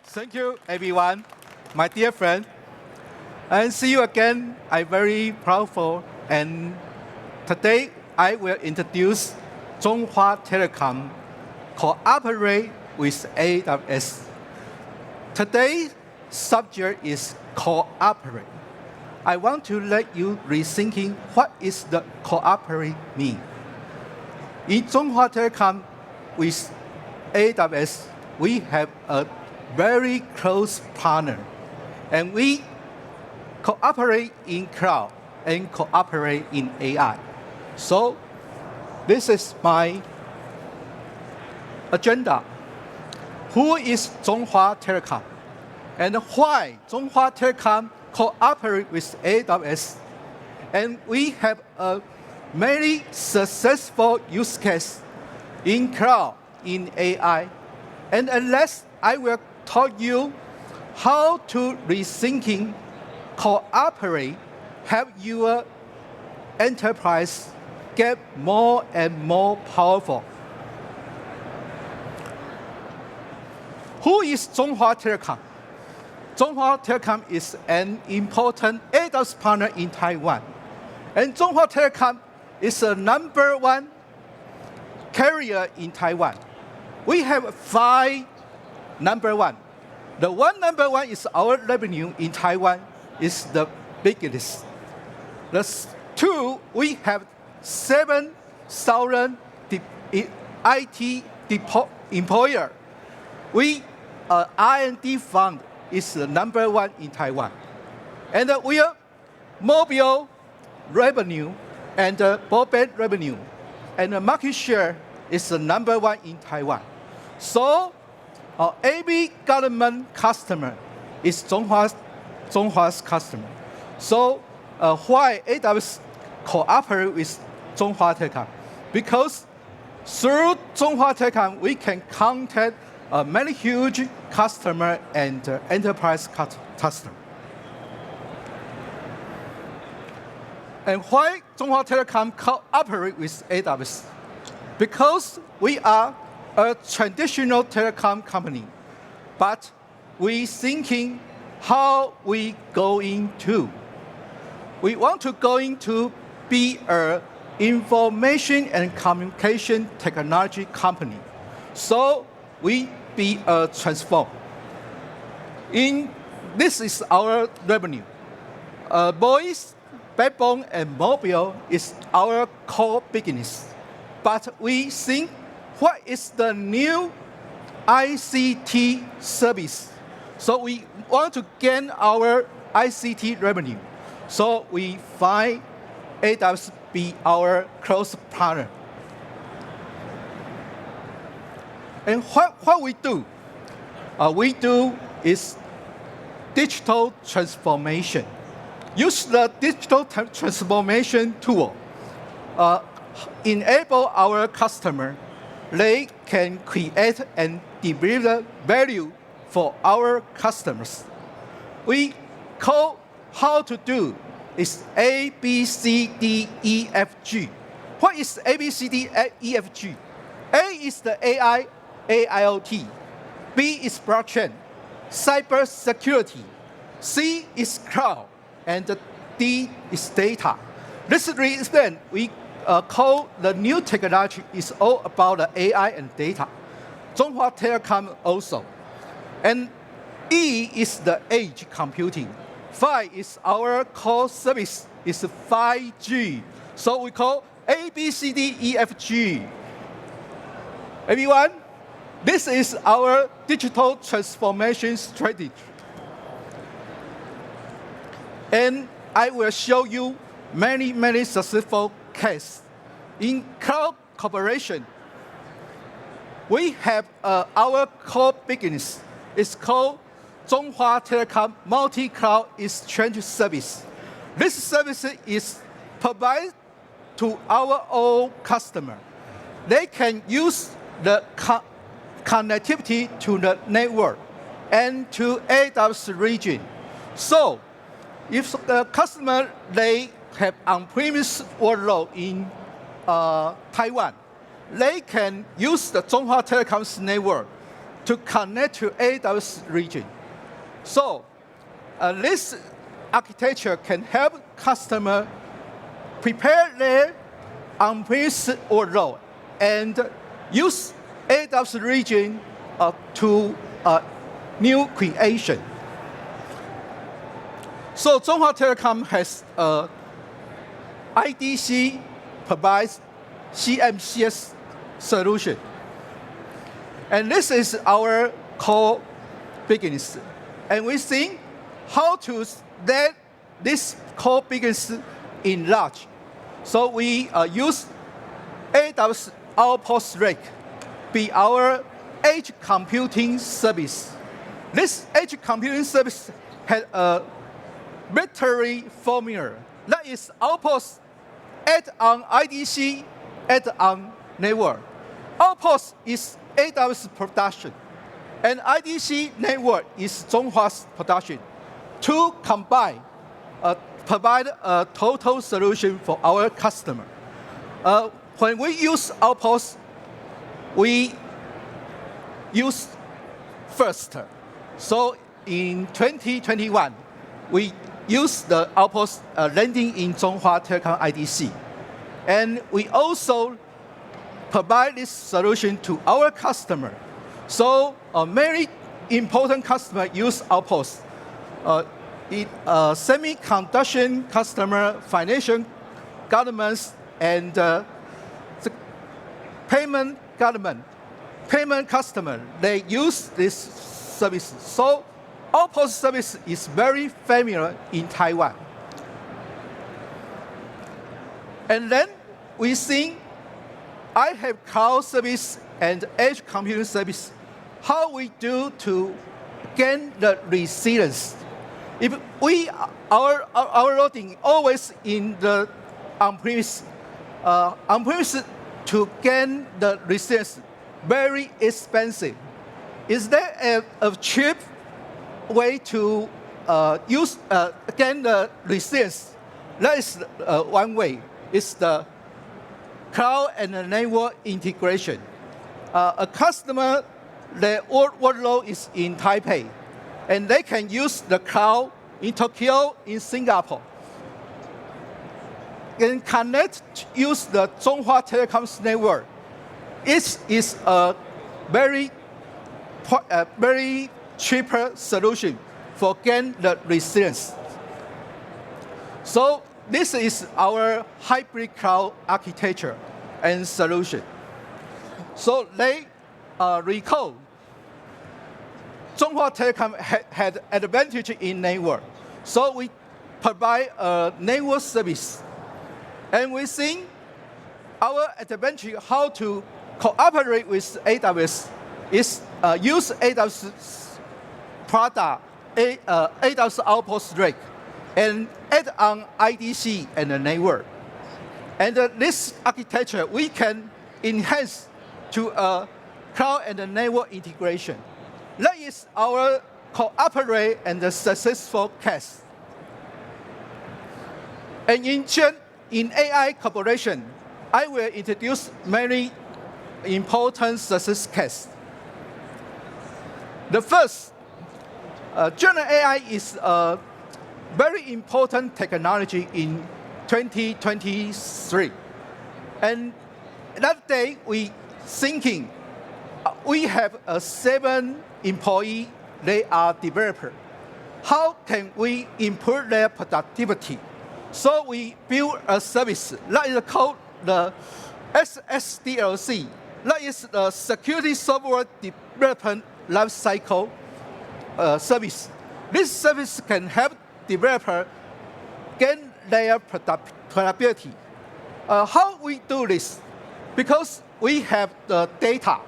Thank you, everyone, my dear friend. And see you again. I'm very proudful. And today, I will introduce Chunghwa Telecom cooperate with AWS. Today's subject is cooperate. I want to let you rethinking what is the cooperate mean. In Chunghwa Telecom with AWS, we have a very close partner, and we cooperate in cloud and cooperate in AI. So this is my agenda. Who is Chunghwa Telecom? And why Chunghwa Telecom cooperate with AWS? And we have a many successful use case in cloud, in AI. And unless I will taught you how to rethinking, cooperate, help your enterprise get more and more powerful. Who is Chunghwa Telecom? Chunghwa Telecom is an important AWS partner in Taiwan. And Chunghwa Telecom is the #1 carrier in Taiwan. We have 5 #1. The #1 is our revenue in Taiwan is the biggest. The 2, we have 7,000 IT employer. We R&D fund is the #1 in Taiwan. And we are mobile revenue and broadband revenue. And the market share is the #1 in Taiwan. So every government customer is Chunghwa's customer. So why AWS cooperate with Chunghwa Telecom? Because through Chunghwa Telecom, we can contact many huge customer and enterprise customer. And why Chunghwa Telecom cooperate with AWS? Because we are a traditional telecom company, but we thinking how we going to. We want to going to be a information and communication technology company. So we be a transform. This is our revenue. Voice, backbone, and mobile is our core business. But we think what is the new ICT service? So we want to gain our ICT revenue. So we find AWS be our close partner. And what we do? We do is digital transformation. Use the digital transformation tool. Enable our customer. They can create and deliver value for our customers. We call how to do is A, B, C, D, E, F, G. What is A, B, C, D, E, F, G? A is the AI, AIoT. B is blockchain, cyber security. C is cloud, and D is data. This reason we call the new technology is all about the AI and data. Chunghwa Telecom also. And E is the edge computing. 5 is our core service, is 5G. So we call A, B, C, D, E, F, G. Everyone, this is our digital transformation strategy. And I will show you many successful cases. In cloud cooperation, we have our core business. It's called Chunghwa Telecom Multi-Cloud Exchange Service. This service is provided to our own customer. They can use the connectivity to the network and to AWS region. So if the customer, they have on-premise workload in Taiwan, they can use the Chunghwa Telecom's network to connect to AWS region. So this architecture can help customer prepare their on-premise workload and use AWS region to new creation. So Chunghwa Telecom has IDC provides CMCS solution. And this is our core business. And we think how to let this core business enlarge. So we use AWS Outpost Rack be our edge computing service. This edge computing service has a arbitrary formula. That is Outpost add on IDC, add on network. Outpost is AWS production, and IDC network is Chunghwa's production. To combine, provide a total solution for our customer. When we use Outpost, we use first. So in 2021, we use the Outpost landing in Chunghwa Telecom IDC. And we also provide this solution to our customer. So many important customers use Outpost. Semiconductor customer, financial governments, and the payment customer, they use this service. So Outpost service is very familiar in Taiwan. And then we think I have cloud service and edge computing service. How we do to gain the resilience? If our loading always in the on-premise, to gain the resilience very expensive. Is there a cheap way to gain the resilience? That is one way. It's the cloud and the network integration. A customer, their workload is in Taipei, and they can use the cloud in Tokyo, in Singapore, and use the Chunghwa Telecom's network. It is a very cheaper solution for gain the resilience. So this is our hybrid cloud architecture and solution. So they recall Chunghwa Telecom had advantage in network. So we provide a network service. And we think our advantage how to cooperate with AWS is use AWS product, AWS Outpost Rack, and add on IDC and the network. And this architecture, we can enhance to a cloud and the network integration. That is our cooperate and the successful case. And in AI cooperation, I will introduce many important success cases. The first, general AI is a very important technology in 2023. And that day, we thinking, we have 7 employees, they are developers. How can we improve their productivity? So we build a service that is called the SSDLC. That is the Security Software Development Lifecycle service. This service can help developers gain their productivity. How we do this? Because we have the data.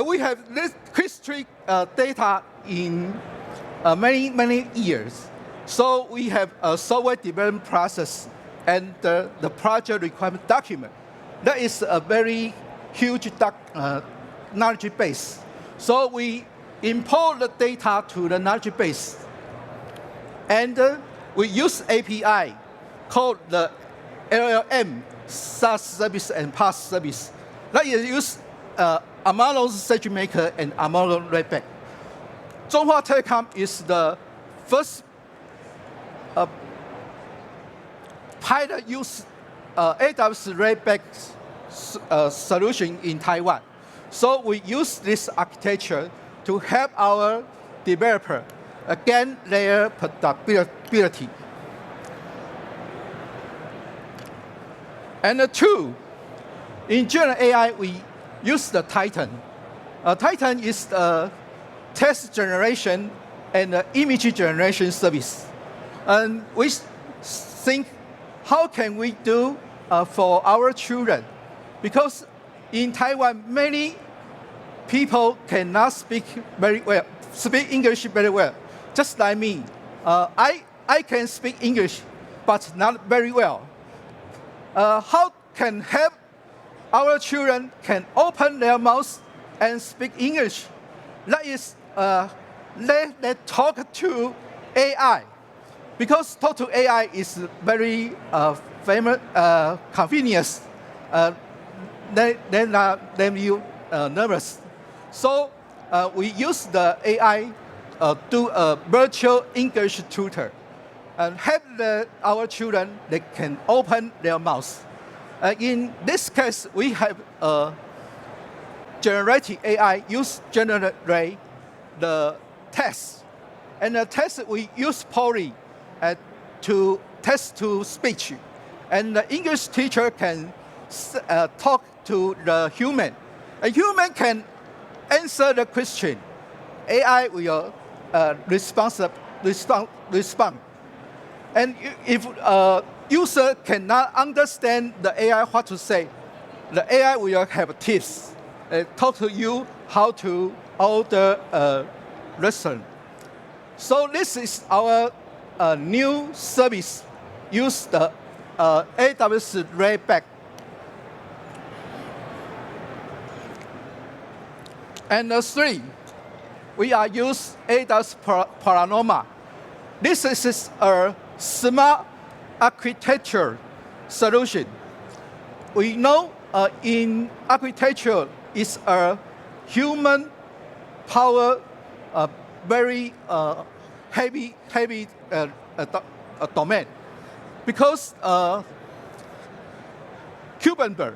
We have this history data in many years. So we have a software development process and the project requirement document. That is a very huge knowledge base. So we import the data to the knowledge base. And we use API called the LLM, SaaS service and PaaS service. That is use Amazon SageMaker and Amazon Redback. Chunghwa Telecom is the first pilot use AWS Redback solution in Taiwan. So we use this architecture to help our developer gain their productivity. And two, in general AI, we use the Titan. Titan is the text generation and image generation service. And we think, how can we do for our children? Because in Taiwan, many people cannot speak English very well. Just like me, I can speak English, but not very well. How can help our children can open their mouths and speak English? That is, let them talk to AI. Because talk to AI is very convenient. Then you nervous. So we use the AI do a virtual English tutor and help our children, they can open their mouths. In this case, we have generative AI generate the text. And the text we use Polly to text to speech. And the English teacher can talk to the human. A human can answer the question. AI will respond. And if a user cannot understand the AI what to say, the AI will have tips. Talk to you how to order a restaurant. So this is our new service. Use the AWS Redback. And three, we are use AWS Panorama. This is a smart architecture solution. We know in architecture is a human power, very heavy domain. Because Kubernetes,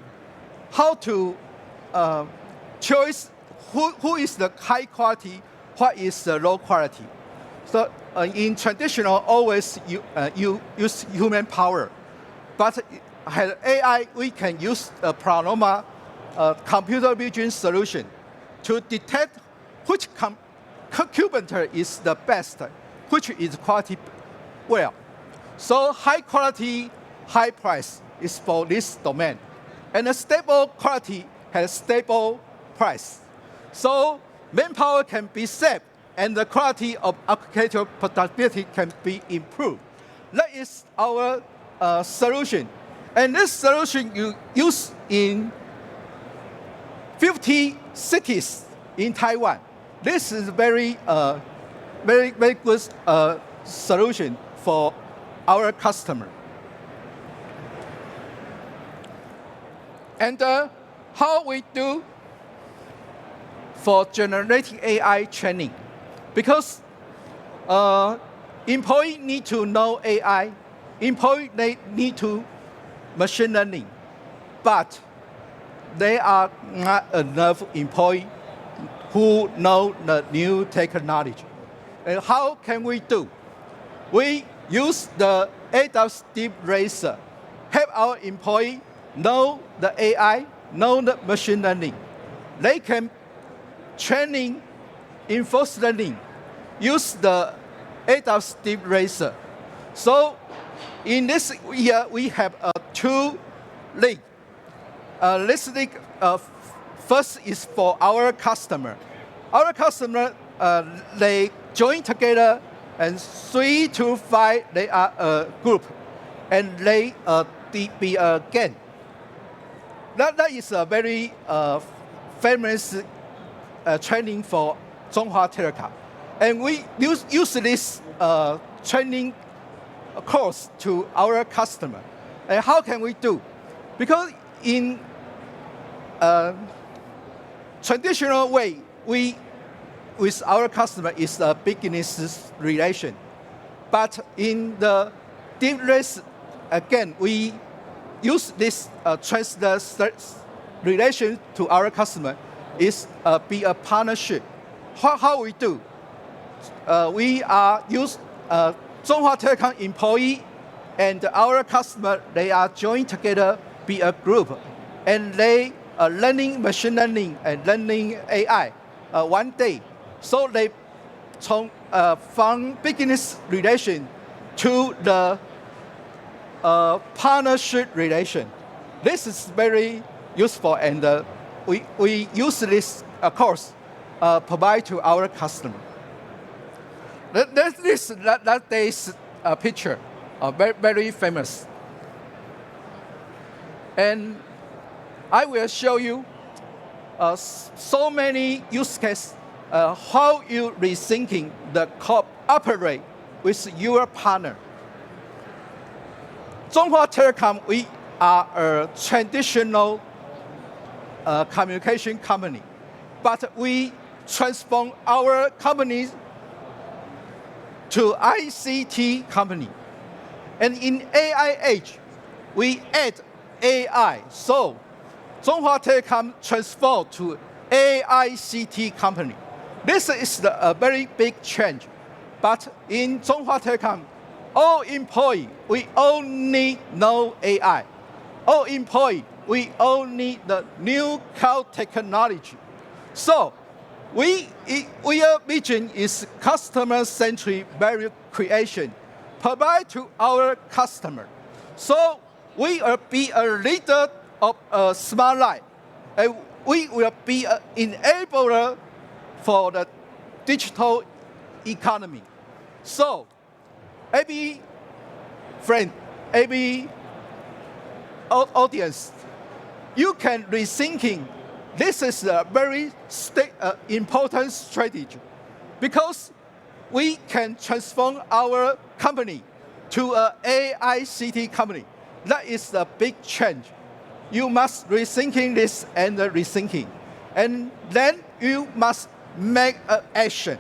how to choose who is the high quality, what is the low quality. So in traditional, always use human power. But as AI, we can use the Panorama computer vision solution to detect which Kubernetes is the best, which is quality well. So high quality, high price is for this domain. And a stable quality has stable price. So manpower can be saved and the quality of architecture productivity can be improved. That is our solution. And this solution you use in 50 cities in Taiwan. This is very good solution for our customer. And how we do for generating AI training? Because employee need to know AI, employee they need to machine learning, but there are not enough employees who know the new technology. And how can we do? We use the AWS Deep Racer, help our employee know the AI, know the machine learning. They can training, enforce learning, use the AWS Deep Racer. So in this year, we have two links. This link first is for our customer. Our customer, they join together, and 3 to 5, they are a group, and they be a gang. That is a very famous training for Chunghwa Telecom. And we use this training course to our customer. And how can we do? Because in traditional way, we with our customer is a business relation. But in the deep risk, again, we use this trust relation to our customer is be a partnership. How we do? We are use Chunghwa Telecom employee and our customer, they are joined together, be a group, and they are learning machine learning and learning AI one day. So they from business relation to the partnership relation. This is very useful, and we use this course provide to our customer. That day's picture, very, very famous. And I will show you so many use cases, how you rethinking the cooperate with your partner. Chunghwa Telecom, we are a traditional communication company, but we transform our company to ICT company. And in AI age, we add AI. So Chunghwa Telecom transform to AICT company. This is a very big change. But in Chunghwa Telecom, all employees, we all need know AI. All employees, we all need the new cloud technology. So our vision is customer-centric value creation, provide to our customer. So we will be a leader of a smart life, and we will be an enabler for the digital economy. So every friend, every audience, you can rethinking. This is a very important strategy because we can transform our company to an AICT company. That is a big change. You must rethinking this and rethinking. And then you must make an action.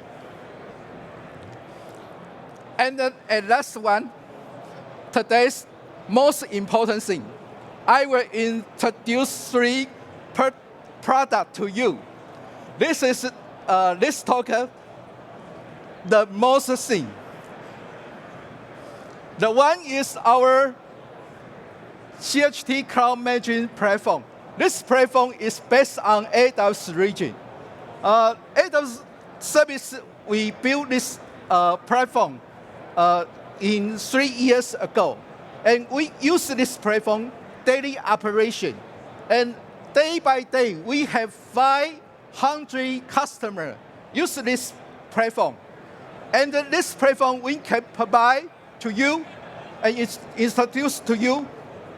And last one, today's most important thing. I will introduce 3 product to you. This is this talker, the most thing. The one is our CHT Cloud Management Platform. This platform is based on AWS region. AWS service, we built this platform in 3 years ago. And we use this platform daily operation. And day by day, we have 500 customers use this platform. And this platform we can provide to you and it's introduced to you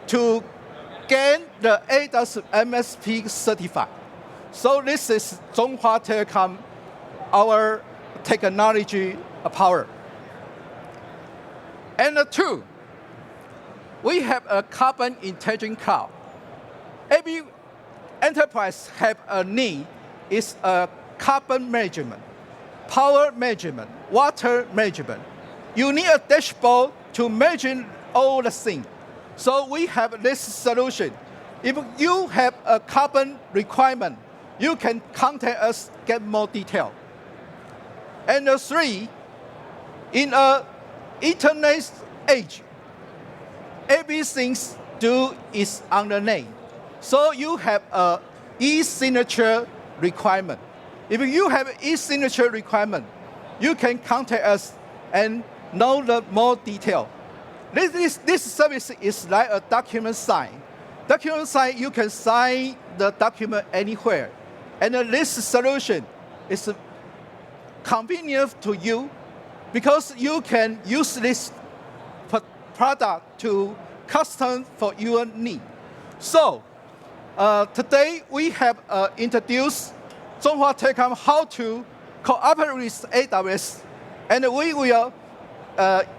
to gain the AWS MSP certified. So this is Chunghwa Telecom, our technology power. And 2, we have a carbon intelligent cloud. Every enterprise have a need is a carbon management, power management, water management. You need a dashboard to manage all the things. So we have this solution. If you have a carbon requirement, you can contact us, get more detail. And 3, in an internet age, everything do is on the name. So you have a e-signature requirement. If you have an e-signature requirement, you can contact us and know the more detail. This service is like a document sign. Document sign, you can sign the document anywhere. And this solution is convenient to you because you can use this product to custom for your need. So today we have introduced Chunghwa Telecom how to cooperate with AWS, and we will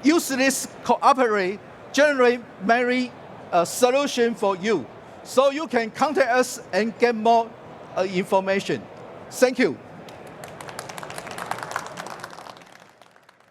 use this cooperate, generate many solution for you. So you can contact us and get more information. Thank you.